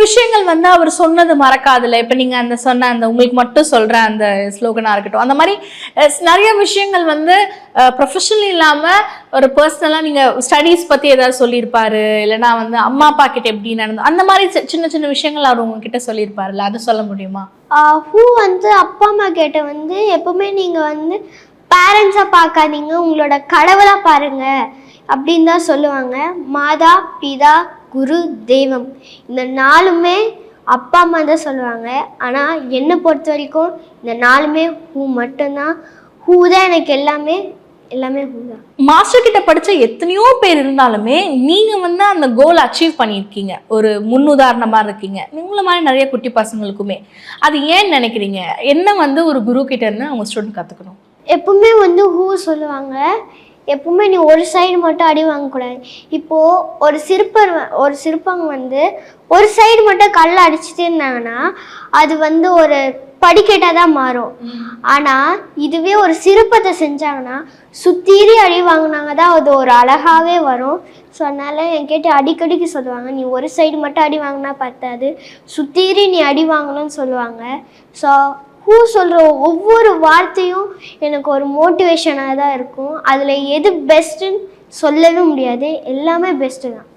விஷயங்கள் வந்து அவர் சொன்னது மறக்காதுல. இப்ப நீங்க அந்த சொன்ன அந்த உங்களுக்கு மட்டும் சொல்ற அந்த ஸ்லோகனா இருக்கட்டும், அந்த மாதிரி நிறைய விஷயங்கள் வந்து ப்ரொஃபஷனல் இல்லாம ஒரு பர்சனலா நீங்க ஸ்டடீஸ் பத்தி ஏதாவது சொல்லியிருப்பாரு, இல்லைன்னா வந்து அம்மா அப்பா கிட்ட எப்படி நடந்து அந்த மாதிரி சின்ன சின்ன விஷயங்கள் அவர் உங்ககிட்ட சொல்லியிருப்பாருல்ல, அதை சொல்ல முடியுமா? ஹூ வந்து அப்பா அம்மா கிட்ட வந்து எப்பவுமே நீங்க வந்து பேரண்ட்ஸா பார்க்காதீங்க, உங்களோட கடவுளா பாருங்க அப்படின்னு தான் சொல்லுவாங்க. மாதா பிதா குரு தெய்வம் இந்த நாலுமே அப்பா அம்மா தான் சொல்லுவாங்க. ஆனால் என்னை பொறுத்த வரைக்கும் இந்த நாலுமே ஹூ மட்டும்தான். ஹூ தான் எனக்கு எல்லாமே, எல்லாமே ஹூ தான். மாஸ்டர் கிட்ட படிச்ச எத்தனையோ பேர் இருந்தாலுமே நீங்க வந்து அந்த கோல் அச்சீவ் பண்ணியிருக்கீங்க, ஒரு முன்னுதாரணமா இருக்கீங்க. உங்களை மாதிரி நிறைய குட்டி பசங்களுக்குமே அது ஏன் நினைக்கிறீங்க? என்ன வந்து ஒரு குரு கிட்ட இருந்து அவங்க ஸ்டூடெண்ட் கத்துக்கணும்? எப்பவுமே வந்து ஹூ சொல்லுவாங்க, எப்பவுமே நீ ஒரு சைடு மட்டும் அடி வாங்கக்கூடாது. இப்போது ஒரு சிற்பங்க வந்து ஒரு சைடு மட்டும் கல்லை அடிச்சுட்டே இருந்தாங்கன்னா அது வந்து ஒரு படிக்கட்டாக தான் மாறும். ஆனால் இதுவே ஒரு சிற்பத்தை செஞ்சாங்கன்னா சுத்தீரி அடி வாங்கினாங்க தான் அது ஒரு அழகாகவே வரும். ஸோ அதனால் என்கிட்ட அடிக்கடிக்கு சொல்லுவாங்க, நீ ஒரு சைடு மட்டும் அடி வாங்கினா பத்தாது, சுத்தீரி நீ அடி வாங்கணும்னு சொல்லுவாங்க. ஸோ ஹூ சொல்கிற ஒவ்வொரு வார்த்தையும் எனக்கு ஒரு மோட்டிவேஷனாக தான் இருக்கும். அதில் எது பெஸ்ட்டுன்னு சொல்லவே முடியாது, எல்லாமே பெஸ்ட்டு தான்.